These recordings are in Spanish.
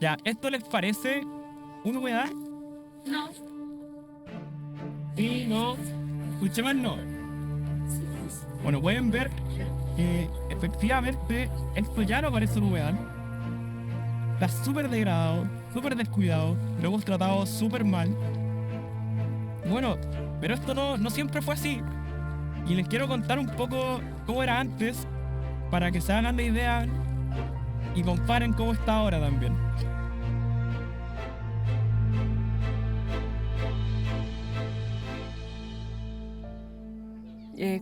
Ya, ¿esto les parece una humedad? No. Sí, no. Escuché más no. Bueno, pueden ver que efectivamente esto ya no parece una humedad. Está súper degradado, súper descuidado, lo hemos tratado súper mal. Bueno, pero esto no siempre fue así. Y les quiero contar un poco cómo era antes, para que se hagan la idea y comparen cómo está ahora también.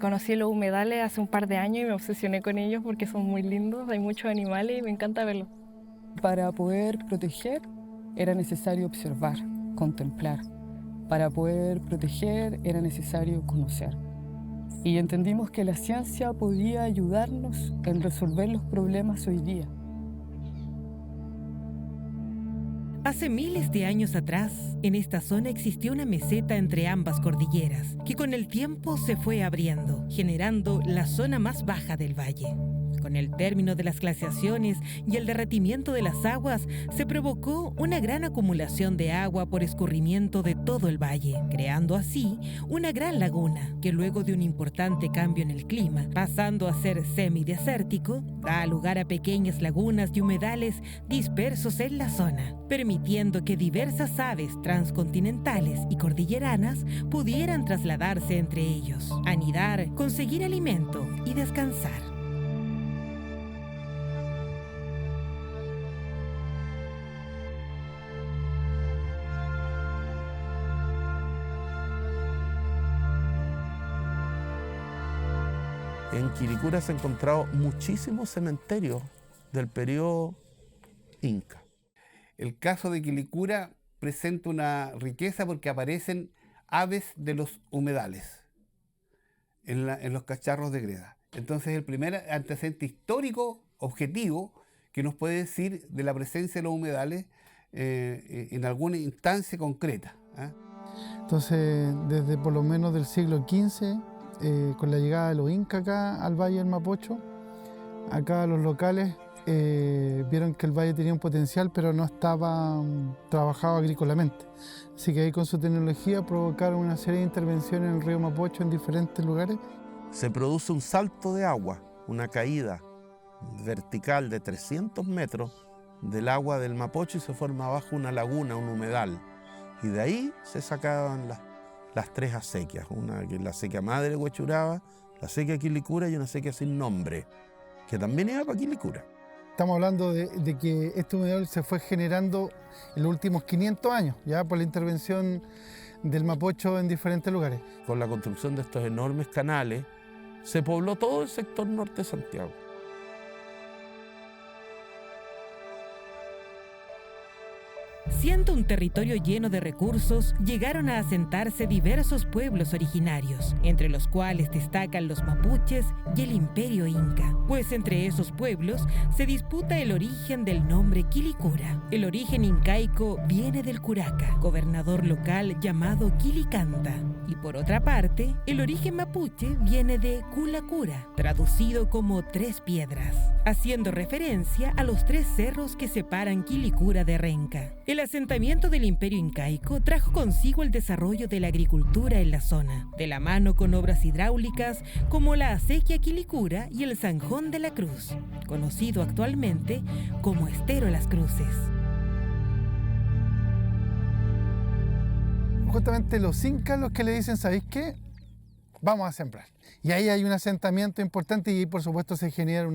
Conocí los humedales hace un par de años y me obsesioné con ellos porque son muy lindos, hay muchos animales y me encanta verlos. Para poder proteger era necesario observar, contemplar. Para poder proteger era necesario conocer. Y entendimos que la ciencia podía ayudarnos en resolver los problemas hoy día. Hace miles de años atrás, en esta zona existió una meseta entre ambas cordilleras, que con el tiempo se fue abriendo, generando la zona más baja del valle. Con el término de las glaciaciones y el derretimiento de las aguas, se provocó una gran acumulación de agua por escurrimiento de todo el valle, creando así una gran laguna, que luego de un importante cambio en el clima, pasando a ser semidesértico, da lugar a pequeñas lagunas y humedales dispersos en la zona, permitiendo que diversas aves transcontinentales y cordilleranas pudieran trasladarse entre ellos, anidar, conseguir alimento y descansar. En Quilicura se han encontrado muchísimos cementerios del periodo inca. El caso de Quilicura presenta una riqueza porque aparecen aves de los humedales en los cacharros de greda. Entonces, el primer antecedente histórico objetivo que nos puede decir de la presencia de los humedales en alguna instancia concreta. Entonces, desde por lo menos del siglo XV, con la llegada de los incas acá al Valle del Mapocho, acá los locales vieron que el valle tenía un potencial, pero no estaba trabajado agrícolamente. Así que ahí con su tecnología provocaron una serie de intervenciones en el río Mapocho en diferentes lugares. Se produce un salto de agua, una caída vertical de 300 metros del agua del Mapocho y se forma abajo una laguna, un humedal. Y de ahí se sacaban las tres acequias, una que es la acequia madre de Huechuraba, la acequia Quilicura y una acequia sin nombre, que también iba para Quilicura. Estamos hablando de que este humedal se fue generando en los últimos 500 años, ya por la intervención del Mapocho en diferentes lugares. Con la construcción de estos enormes canales, se pobló todo el sector norte de Santiago. Siendo un territorio lleno de recursos, llegaron a asentarse diversos pueblos originarios, entre los cuales destacan los mapuches y el imperio inca, pues entre esos pueblos se disputa el origen del nombre Quilicura. El origen incaico viene del curaca, gobernador local llamado Quilicanta, y por otra parte, el origen mapuche viene de Culacura, traducido como tres piedras, haciendo referencia a los tres cerros que separan Quilicura de Renca. El asentamiento del imperio incaico trajo consigo el desarrollo de la agricultura en la zona, de la mano con obras hidráulicas como la acequia Quilicura y el Zanjón de la Cruz, conocido actualmente como Estero Las Cruces. Justamente los incas los que le dicen, ¿sabéis qué? Vamos a sembrar. Y ahí hay un asentamiento importante y ahí por supuesto se genera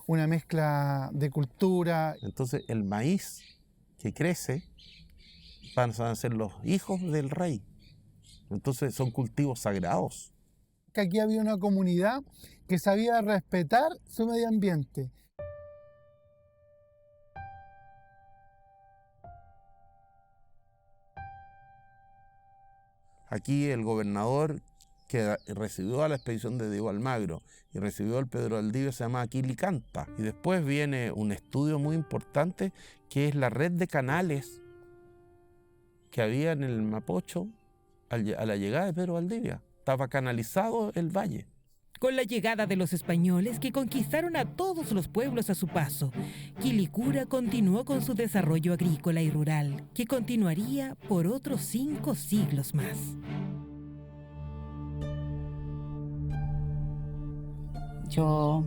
una mezcla de cultura. Entonces el maíz que crece van a ser los hijos del rey. Entonces son cultivos sagrados. Que aquí había una comunidad que sabía respetar su medio ambiente. Aquí el gobernador que recibió a la expedición de Diego Almagro y recibió al Pedro Valdivia se llama Quilicanta. Y después viene un estudio muy importante que es la red de canales que había en el Mapocho a la llegada de Pedro Valdivia. Estaba canalizado el valle. Con la llegada de los españoles que conquistaron a todos los pueblos a su paso, Quilicura continuó con su desarrollo agrícola y rural, que continuaría por otros 5 siglos más. Yo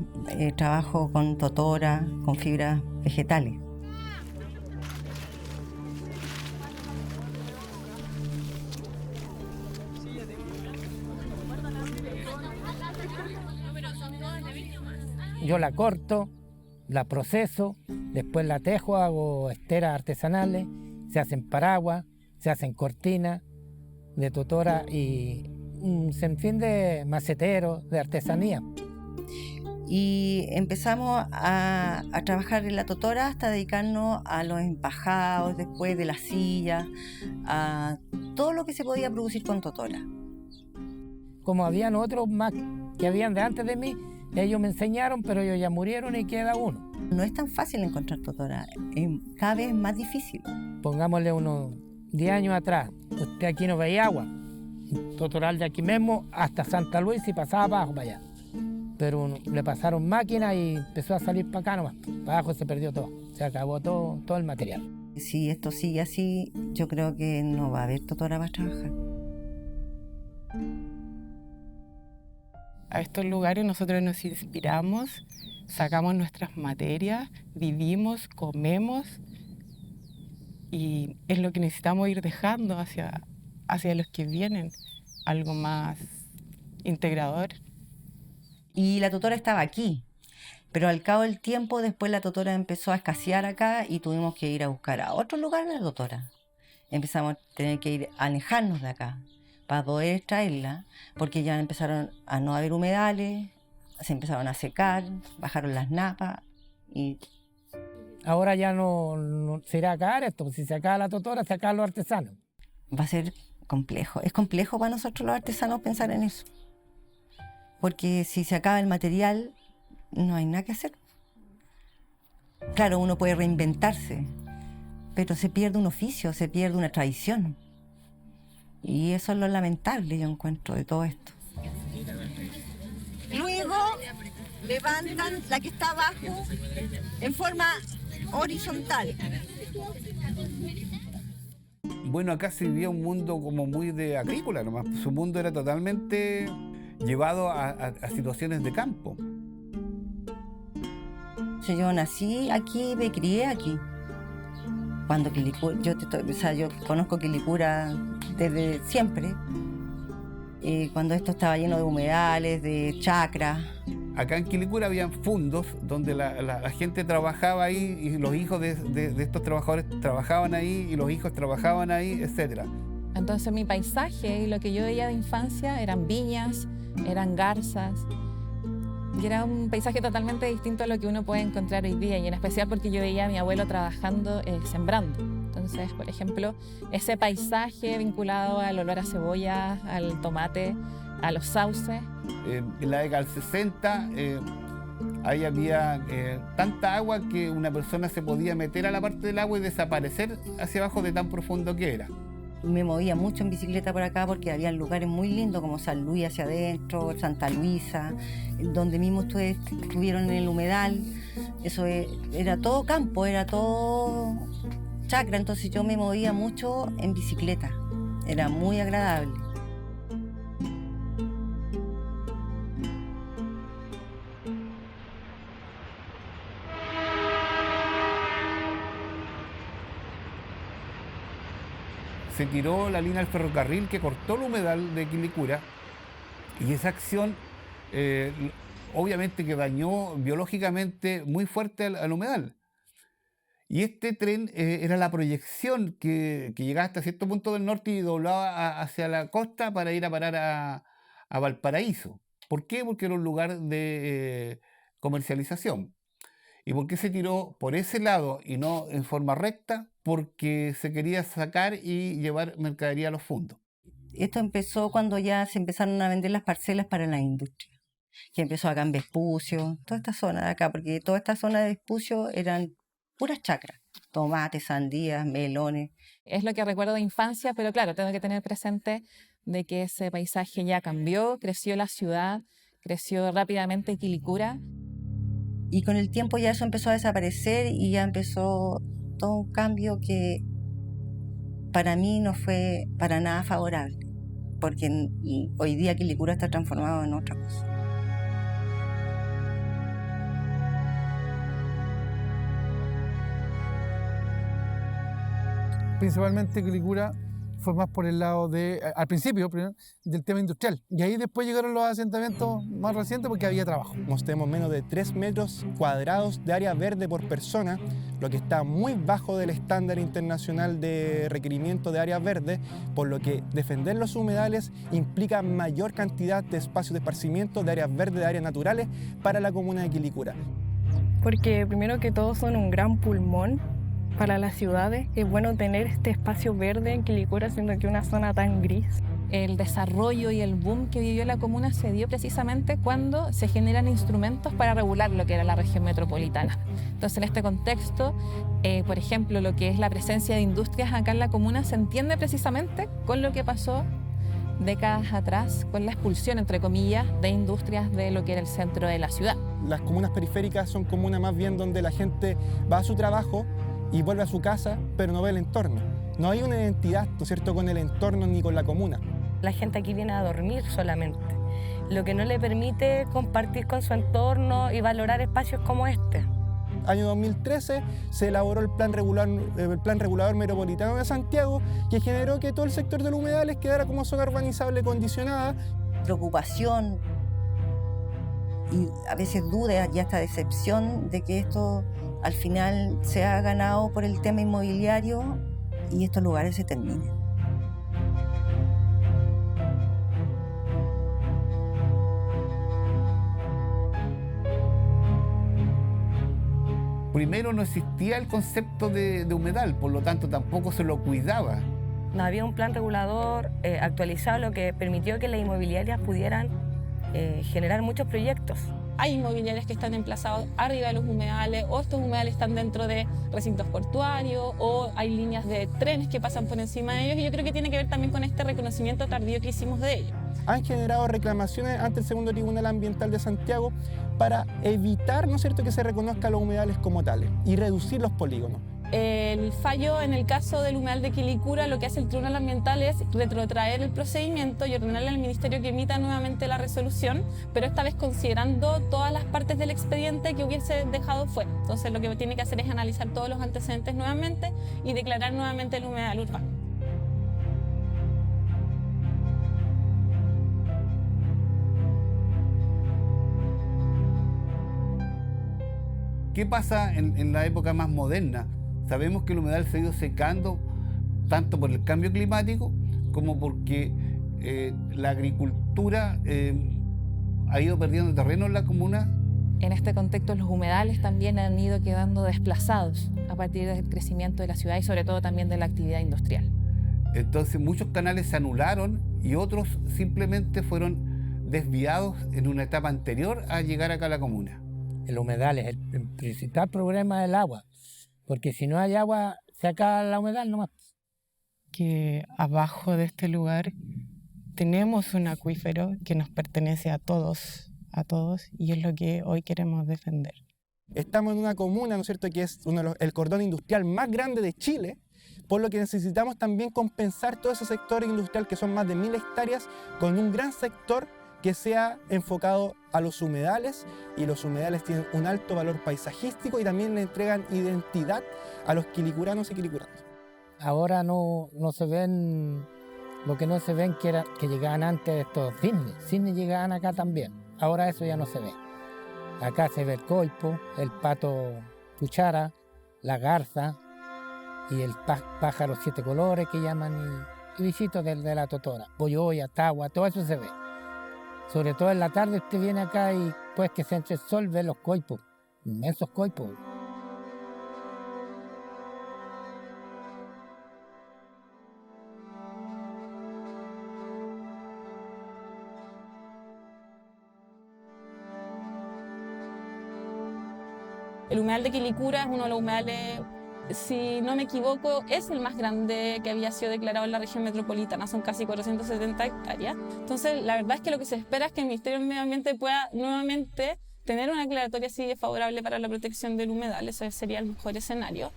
trabajo con totora, con fibras vegetales. Yo la corto, la proceso, después la tejo, hago esteras artesanales, se hacen paraguas, se hacen cortinas de totora y un sinfín de maceteros, de artesanía. Y empezamos a trabajar en la totora hasta dedicarnos a los empajados, después de las sillas, a todo lo que se podía producir con totora. Como habían otros más que habían de antes de mí, ellos me enseñaron, pero ellos ya murieron y queda uno. No es tan fácil encontrar totora, es cada vez más difícil. Pongámosle unos 10 años atrás, usted aquí no veía agua. Totoral de aquí mismo hasta Santa Luisa y pasaba abajo para allá. Pero le pasaron máquinas y empezó a salir para acá nomás. Para abajo se perdió todo, se acabó todo el material. Si esto sigue así, yo creo que no va a haber totora para trabajar. A estos lugares nosotros nos inspiramos, sacamos nuestras materias, vivimos, comemos y es lo que necesitamos ir dejando hacia los que vienen, algo más integrador. Y la totora estaba aquí, pero al cabo del tiempo después la totora empezó a escasear acá y tuvimos que ir a buscar a otro lugar la totora. Empezamos a tener que ir a alejarnos de acá para poder extraerla, porque ya empezaron a no haber humedales, se empezaron a secar, bajaron las napas y... Ahora ya no se irá a acabar esto, si se acaba la totora, se acaban los artesanos. Va a ser complejo, es complejo para nosotros los artesanos pensar en eso, porque si se acaba el material, no hay nada que hacer. Claro, uno puede reinventarse, pero se pierde un oficio, se pierde una tradición. Y eso es lo lamentable, yo encuentro, de todo esto. Luego levantan la que está abajo en forma horizontal. Bueno, acá se vivía un mundo como muy de agrícola nomás. Su mundo era totalmente llevado a situaciones de campo. Yo nací aquí, me crié aquí. Cuando Quilicura, yo conozco Quilicura desde siempre, cuando esto estaba lleno de humedales, de chacras. Acá en Quilicura habían fundos donde la gente trabajaba ahí y los hijos de estos trabajadores trabajaban ahí y los hijos trabajaban ahí, etc. Entonces mi paisaje y lo que yo veía de infancia eran viñas, eran garzas, y era un paisaje totalmente distinto a lo que uno puede encontrar hoy día, y en especial porque yo veía a mi abuelo trabajando, sembrando. Entonces, por ejemplo, ese paisaje vinculado al olor a cebolla, al tomate, a los sauces. En la década del 60, ahí había tanta agua que una persona se podía meter a la parte del agua y desaparecer hacia abajo de tan profundo que era. Me movía mucho en bicicleta por acá porque había lugares muy lindos como San Luis hacia adentro, Santa Luisa, donde mismo ustedes estuvieron en el humedal. Eso era todo campo, era todo chacra, entonces yo me movía mucho en bicicleta. Era muy agradable. Se tiró la línea del ferrocarril que cortó el humedal de Quilicura y esa acción obviamente que dañó biológicamente muy fuerte al humedal. Y este tren era la proyección que llegaba hasta cierto punto del norte y doblaba hacia la costa para ir a parar a Valparaíso. ¿Por qué? Porque era un lugar de comercialización. ¿Y por qué se tiró por ese lado y no en forma recta? Porque se quería sacar y llevar mercadería a los fundos. Esto empezó cuando ya se empezaron a vender las parcelas para la industria, que empezó acá en Vespucio, toda esta zona de acá, porque toda esta zona de Vespucio eran puras chacras, tomates, sandías, melones. Es lo que recuerdo de infancia, pero claro, tengo que tener presente de que ese paisaje ya cambió, creció la ciudad, creció rápidamente Quilicura. Y con el tiempo ya eso empezó a desaparecer y ya empezó todo un cambio que para mí no fue para nada favorable, porque hoy día Quilicura está transformado en otra cosa. Principalmente Quilicura fue más por el lado de, al principio, primero, del tema industrial. Y ahí después llegaron los asentamientos más recientes porque había trabajo. Tenemos menos de 3 metros cuadrados de área verde por persona, lo que está muy bajo del estándar internacional de requerimiento de áreas verdes, por lo que defender los humedales implica mayor cantidad de espacios de esparcimiento, de áreas verdes, de áreas naturales para la comuna de Quilicura. Porque primero que todo son un gran pulmón para las ciudades. Es bueno tener este espacio verde en Quilicura, siendo que una zona tan gris. El desarrollo y el boom que vivió la comuna se dio precisamente cuando se generan instrumentos para regular lo que era la región metropolitana. Entonces, en este contexto, por ejemplo, lo que es la presencia de industrias acá en la comuna se entiende precisamente con lo que pasó décadas atrás, con la expulsión, entre comillas, de industrias de lo que era el centro de la ciudad. Las comunas periféricas son comunas más bien donde la gente va a su trabajo y vuelve a su casa, pero no ve el entorno. No hay una identidad, ¿no es cierto?, con el entorno ni con la comuna. La gente aquí viene a dormir solamente, lo que no le permite compartir con su entorno y valorar espacios como este. Año 2013 se elaboró el plan regulador metropolitano de Santiago, que generó que todo el sector de los humedales quedara como zona urbanizable condicionada. Preocupación y a veces duda y hasta decepción de que esto al final sea ganado por el tema inmobiliario y estos lugares se terminen. Primero no existía el concepto de humedal, por lo tanto tampoco se lo cuidaba. No había un plan regulador actualizado, lo que permitió que las inmobiliarias pudieran generar muchos proyectos. Hay inmobiliarias que están emplazados arriba de los humedales, o estos humedales están dentro de recintos portuarios, o hay líneas de trenes que pasan por encima de ellos, y yo creo que tiene que ver también con este reconocimiento tardío que hicimos de ellos. Han generado reclamaciones ante el Segundo Tribunal Ambiental de Santiago para evitar, ¿no es cierto?, que se reconozcan los humedales como tales y reducir los polígonos. El fallo en el caso del humedal de Quilicura, lo que hace el Tribunal Ambiental es retrotraer el procedimiento y ordenarle al Ministerio que emita nuevamente la resolución, pero esta vez considerando todas las partes del expediente que hubiese dejado fuera. Entonces lo que tiene que hacer es analizar todos los antecedentes nuevamente y declarar nuevamente el humedal urbano. ¿Qué pasa en la época más moderna? Sabemos que el humedal se ha ido secando tanto por el cambio climático como porque la agricultura ha ido perdiendo terreno en la comuna. En este contexto, los humedales también han ido quedando desplazados a partir del crecimiento de la ciudad y sobre todo también de la actividad industrial. Entonces muchos canales se anularon y otros simplemente fueron desviados en una etapa anterior a llegar acá a la comuna. El humedal es el principal problema del agua, porque si no hay agua, se acaba la humedal nomás. Que abajo de este lugar tenemos un acuífero que nos pertenece a todos, y es lo que hoy queremos defender. Estamos en una comuna, ¿no es cierto?, que es el cordón industrial más grande de Chile, por lo que necesitamos también compensar todo ese sector industrial, que son más de 1000 hectáreas, con un gran sector que sea enfocado a los humedales, y los humedales tienen un alto valor paisajístico y también le entregan identidad a los quilicuranos y quilicuranas. Ahora no se ven, lo que no se ven que llegaban antes estos cisnes llegaban acá también. Ahora eso ya no se ve. Acá se ve el coipo, el pato cuchara, la garza y el pájaro 7 colores que llaman, y bichitos de la totora, boyoya, tagua, todo eso se ve. Sobre todo en la tarde usted viene acá y pues que se entre el sol ve los coipos, inmensos coipos. El humedal de Quilicura es uno de los humedales si no me equivoco, es el más grande que había sido declarado en la región metropolitana, son casi 470 hectáreas. Entonces, la verdad es que lo que se espera es que el Ministerio del Medio Ambiente pueda nuevamente tener una declaratoria así favorable para la protección del humedal. Eso sería el mejor escenario.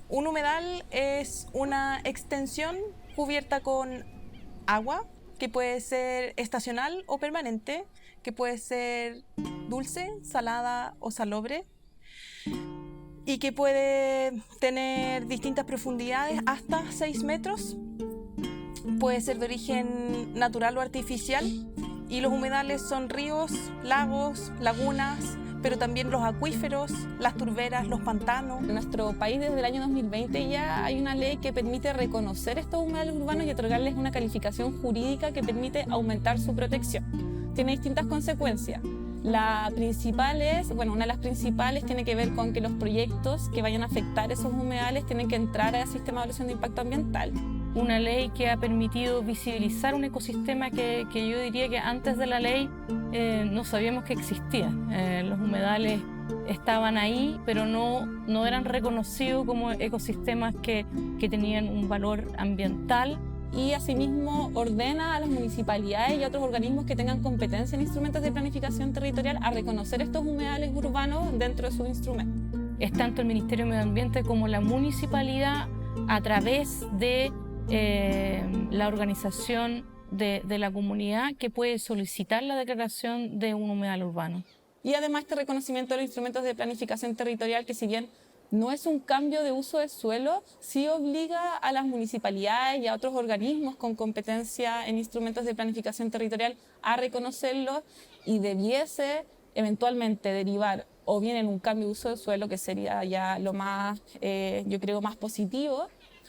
Un humedal es una extensión cubierta con agua, que puede ser estacional o permanente, que puede ser dulce, salada o salobre, y que puede tener distintas profundidades hasta 6 metros. Puede ser de origen natural o artificial, y los humedales son ríos, lagos, lagunas, pero también los acuíferos, las turberas, los pantanos. En nuestro país desde el año 2020 ya hay una ley que permite reconocer estos humedales urbanos y otorgarles una calificación jurídica que permite aumentar su protección. Tiene distintas consecuencias. La principal es, una de las principales tiene que ver con que los proyectos que vayan a afectar esos humedales tienen que entrar al sistema de evaluación de impacto ambiental. Una ley que ha permitido visibilizar un ecosistema que yo diría que antes de la ley no sabíamos que existía. Los humedales estaban ahí, pero no eran reconocidos como ecosistemas que tenían un valor ambiental. Y asimismo ordena a las municipalidades y a otros organismos que tengan competencia en instrumentos de planificación territorial a reconocer estos humedales urbanos dentro de sus instrumentos. Es tanto el Ministerio de Medio Ambiente como la municipalidad a través de la organización de la comunidad que puede solicitar la declaración de un humedal urbano. Y además este reconocimiento de los instrumentos de planificación territorial, que si bien no es un cambio de uso de suelo, sí obliga a las municipalidades y a otros organismos con competencia en instrumentos de planificación territorial a reconocerlos, y debiese eventualmente derivar o bien en un cambio de uso de suelo, que sería ya lo más, yo creo, más positivo,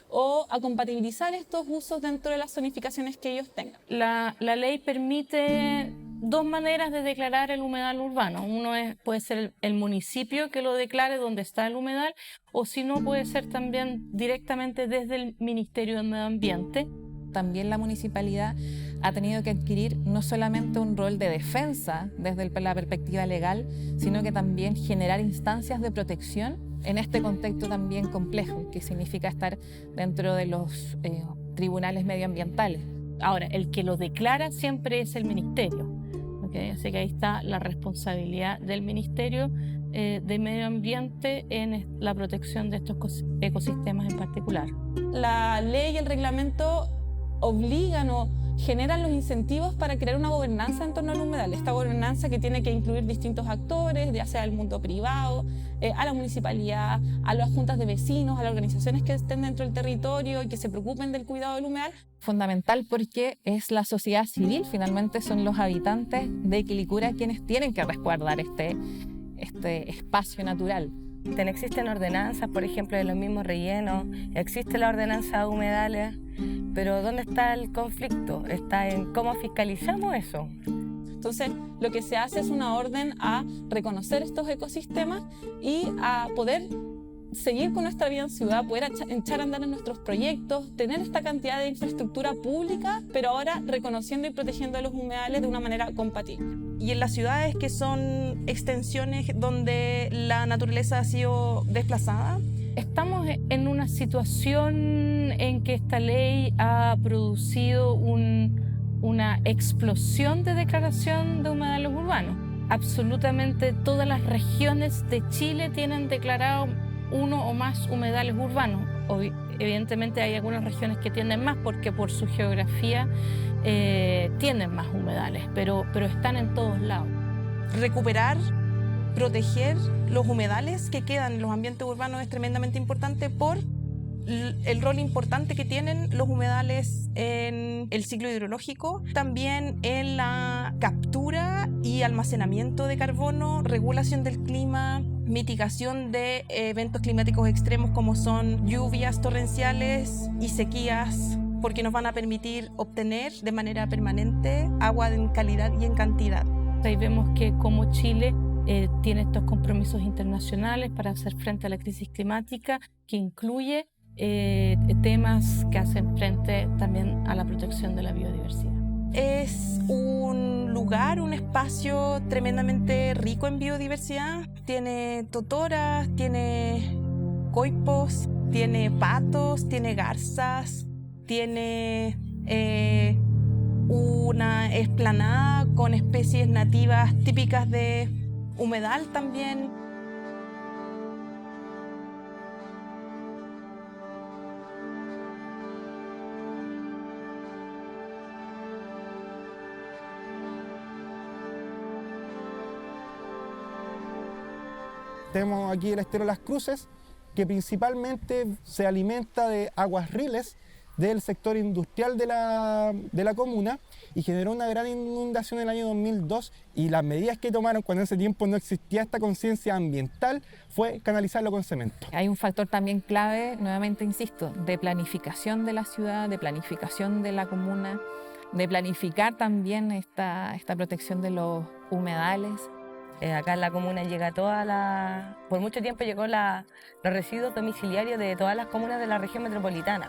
o a compatibilizar estos usos dentro de las zonificaciones que ellos tengan. La ley permite dos maneras de declarar el humedal urbano. Uno puede ser el municipio que lo declare donde está el humedal, o si no puede ser también directamente desde el Ministerio del Medio Ambiente. También la municipalidad ha tenido que adquirir no solamente un rol de defensa desde la perspectiva legal, sino que también generar instancias de protección en este contexto también complejo, que significa estar dentro de los tribunales medioambientales. Ahora, el que lo declara siempre es el Ministerio, ¿okay? Así que ahí está la responsabilidad del Ministerio de Medio Ambiente en la protección de estos ecosistemas en particular. La ley y el reglamento obligan o generan los incentivos para crear una gobernanza en torno al humedal. Esta gobernanza que tiene que incluir distintos actores, ya sea el mundo privado, a la municipalidad, a las juntas de vecinos, a las organizaciones que estén dentro del territorio y que se preocupen del cuidado del humedal. Fundamental porque es la sociedad civil, finalmente son los habitantes de Quilicura quienes tienen que resguardar este espacio natural. Existen ordenanzas, por ejemplo, de los mismos rellenos, existe la ordenanza de humedales, pero ¿dónde está el conflicto? Está en cómo fiscalizamos eso. Entonces, lo que se hace es una orden a reconocer estos ecosistemas y a poder seguir con nuestra vida en ciudad, poder echar a andar en nuestros proyectos, tener esta cantidad de infraestructura pública, pero ahora reconociendo y protegiendo los humedales de una manera compatible. Y en las ciudades que son extensiones donde la naturaleza ha sido desplazada, estamos en una situación en que esta ley ha producido una explosión de declaración de humedales urbanos. Absolutamente todas las regiones de Chile tienen declarado uno o más humedales urbanos. Evidentemente hay algunas regiones que tienen más porque por su geografía tienen más humedales, pero están en todos lados. Recuperar, proteger los humedales que quedan en los ambientes urbanos es tremendamente importante por el rol importante que tienen los humedales en el ciclo hidrológico, también en la captura y almacenamiento de carbono, regulación del clima, mitigación de eventos climáticos extremos como son lluvias torrenciales y sequías, porque nos van a permitir obtener de manera permanente agua en calidad y en cantidad. Ahí vemos que como Chile tiene estos compromisos internacionales para hacer frente a la crisis climática, que incluye temas que hacen frente también a la protección de la biodiversidad. Es un lugar lugar un espacio tremendamente rico en biodiversidad. Tiene totoras, tiene coipos, tiene patos, tiene garzas, tiene una explanada con especies nativas típicas de humedal también. Tenemos aquí el estero Las Cruces, que principalmente se alimenta de aguas riles del sector industrial de la comuna y generó una gran inundación en el año 2002, y las medidas que tomaron cuando en ese tiempo no existía esta conciencia ambiental fue canalizarlo con cemento. Hay un factor también clave, nuevamente insisto, de planificación de la ciudad, de planificación de la comuna, de planificar también esta protección de los humedales. Acá en la comuna llega por mucho tiempo llegó los residuos domiciliarios de todas las comunas de la región metropolitana.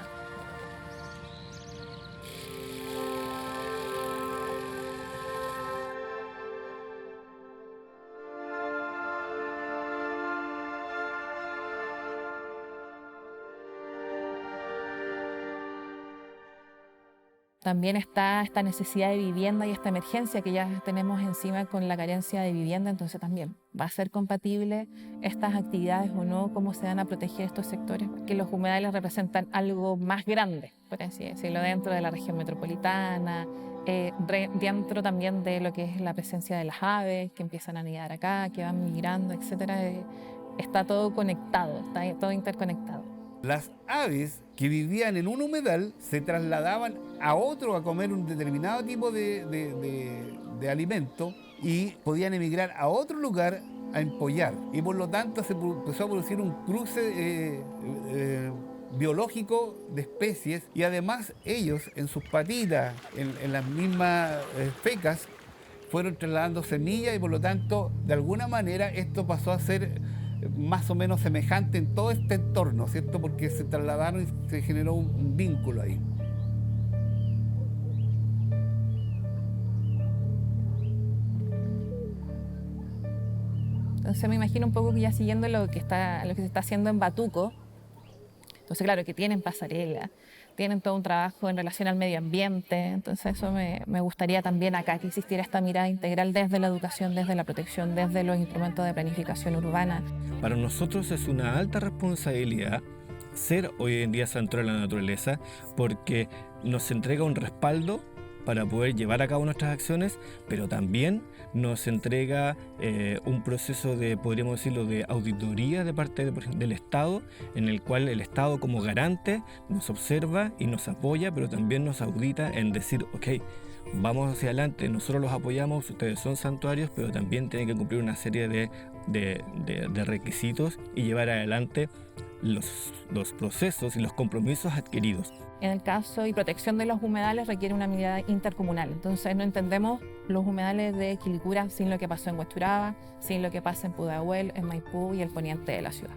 También está esta necesidad de vivienda y esta emergencia que ya tenemos encima con la carencia de vivienda, entonces también va a ser compatible estas actividades o no, cómo se van a proteger estos sectores, porque los humedales representan algo más grande, por así decirlo, dentro de la región metropolitana, dentro también de lo que es la presencia de las aves que empiezan a anidar acá, que van migrando, etcétera. Está todo conectado, está todo interconectado. Las aves que vivían en un humedal se trasladaban a otro a comer un determinado tipo de alimento y podían emigrar a otro lugar a empollar. Y por lo tanto se empezó a producir un cruce biológico de especies, y además ellos en sus patitas, en las mismas fecas, fueron trasladando semillas, y por lo tanto de alguna manera esto pasó a ser más o menos semejante en todo este entorno, ¿cierto? Porque se trasladaron y se generó un vínculo ahí. Entonces me imagino un poco que ya siguiendo lo que se está haciendo en Batuco. Entonces claro, que tienen pasarela, tienen todo un trabajo en relación al medio ambiente, entonces eso me gustaría también acá, que existiera esta mirada integral desde la educación, desde la protección, desde los instrumentos de planificación urbana. Para nosotros es una alta responsabilidad ser hoy en día santuario de la naturaleza, porque nos entrega un respaldo para poder llevar a cabo nuestras acciones, pero también nos entrega un proceso de, podríamos decirlo, de auditoría de parte del Estado, en el cual el Estado como garante nos observa y nos apoya, pero también nos audita en decir, ok, vamos hacia adelante, nosotros los apoyamos, ustedes son santuarios, pero también tienen que cumplir una serie de requisitos y llevar adelante los procesos y los compromisos adquiridos. En el caso y protección de los humedales requiere una mirada intercomunal. Entonces no entendemos los humedales de Quilicura sin lo que pasó en Huechuraba, sin lo que pasa en Pudahuel, en Maipú y el poniente de la ciudad.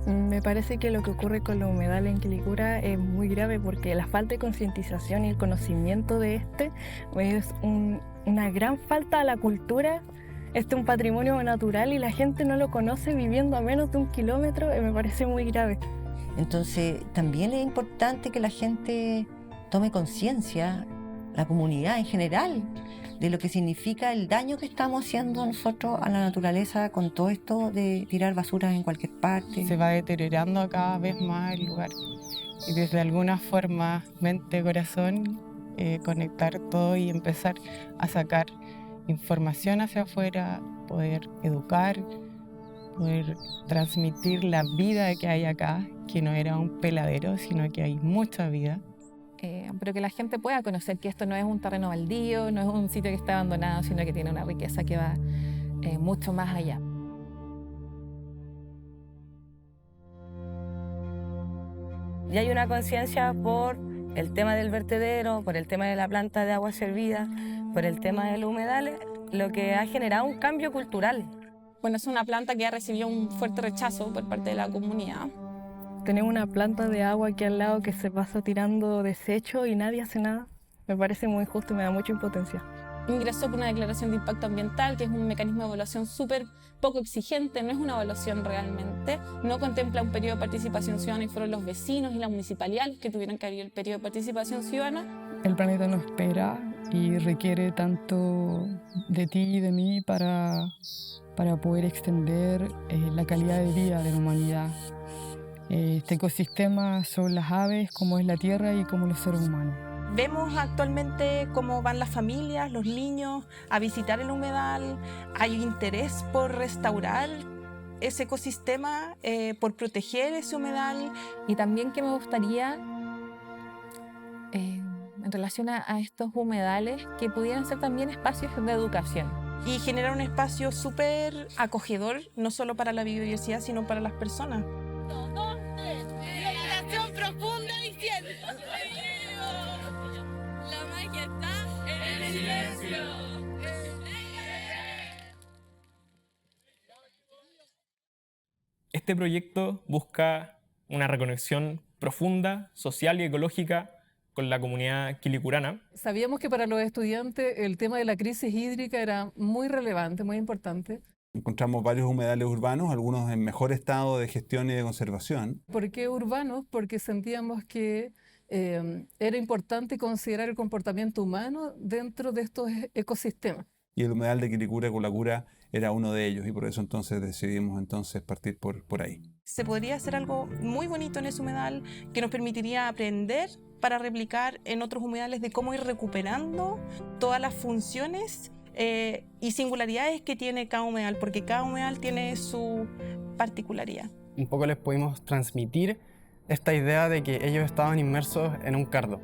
Me parece que lo que ocurre con los humedales en Quilicura es muy grave, porque la falta de concientización y el conocimiento de es una gran falta a la cultura. Este es un patrimonio natural y la gente no lo conoce viviendo a menos de 1 kilómetro, me parece muy grave. Entonces también es importante que la gente tome conciencia, la comunidad en general, de lo que significa el daño que estamos haciendo nosotros a la naturaleza con todo esto de tirar basuras en cualquier parte. Se va deteriorando cada vez más el lugar, y desde alguna forma, mente, corazón, conectar todo y empezar a sacar información hacia afuera, poder educar, poder transmitir la vida que hay acá, que no era un peladero, sino que hay mucha vida. Pero que la gente pueda conocer que esto no es un terreno baldío, no es un sitio que está abandonado, sino que tiene una riqueza que va mucho más allá. Y hay una conciencia por el tema del vertedero, por el tema de la planta de agua servida, por el tema de los humedales, lo que ha generado un cambio cultural. Bueno, es una planta que ha recibido un fuerte rechazo por parte de la comunidad. Tenemos una planta de agua aquí al lado que se pasa tirando desecho y nadie hace nada. Me parece muy injusto y me da mucha impotencia. Ingresó por una declaración de impacto ambiental, que es un mecanismo de evaluación súper poco exigente, no es una evaluación realmente, no contempla un periodo de participación ciudadana y fueron los vecinos y la municipalidad los que tuvieron que abrir el periodo de participación ciudadana. El planeta nos espera y requiere tanto de ti y de mí para poder extender la calidad de vida de la humanidad. Este ecosistema son las aves, como es la tierra y como los seres humanos. Vemos actualmente cómo van las familias, los niños a visitar el humedal. Hay interés por restaurar ese ecosistema, por proteger ese humedal. Y también que me gustaría, en relación a estos humedales, que pudieran ser también espacios de educación. Y generar un espacio súper acogedor, no solo para la biodiversidad, sino para las personas. Profunda diciendo. La magia está en el silencio. Este proyecto busca una reconexión profunda, social y ecológica con la comunidad quilicurana. Sabíamos que para los estudiantes el tema de la crisis hídrica era muy relevante, muy importante. Encontramos varios humedales urbanos, algunos en mejor estado de gestión y de conservación. ¿Por qué urbanos? Porque sentíamos que era importante considerar el comportamiento humano dentro de estos ecosistemas. Y el humedal de Quilicura, Colacura, era uno de ellos y por eso entonces decidimos partir por ahí. Se podría hacer algo muy bonito en ese humedal que nos permitiría aprender para replicar en otros humedales de cómo ir recuperando todas las funciones y singularidades que tiene cada humedal, porque cada humedal tiene su particularidad. Un poco les pudimos transmitir esta idea de que ellos estaban inmersos en un cardo.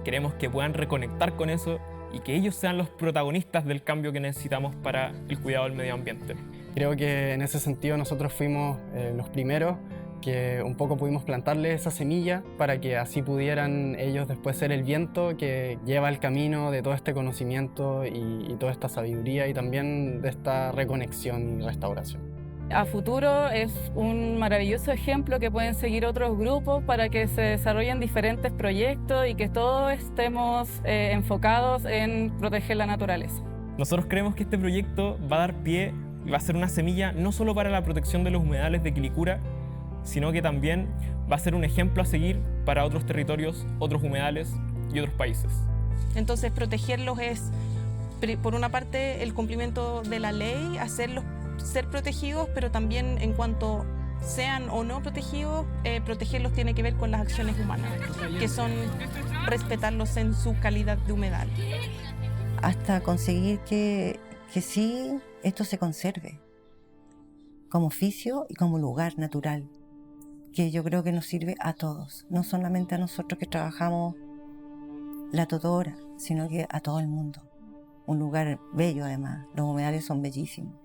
Queremos que puedan reconectar con eso y que ellos sean los protagonistas del cambio que necesitamos para el cuidado del medio ambiente. Creo que en ese sentido nosotros fuimos los primeros que un poco pudimos plantarle esa semilla para que así pudieran ellos después ser el viento que lleva el camino de todo este conocimiento y toda esta sabiduría y también de esta reconexión y restauración. A futuro es un maravilloso ejemplo que pueden seguir otros grupos para que se desarrollen diferentes proyectos y que todos estemos enfocados en proteger la naturaleza. Nosotros creemos que este proyecto va a dar pie y va a ser una semilla no solo para la protección de los humedales de Quilicura, sino que también va a ser un ejemplo a seguir para otros territorios, otros humedales y otros países. Entonces protegerlos es, por una parte, el cumplimiento de la ley, hacerlos ser protegidos, pero también en cuanto sean o no protegidos, protegerlos tiene que ver con las acciones humanas, que son respetarlos en su calidad de humedal. Hasta conseguir que sí esto se conserve como oficio y como lugar natural, que yo creo que nos sirve a todos, no solamente a nosotros que trabajamos la totora, sino que a todo el mundo. Un lugar bello además, los humedales son bellísimos.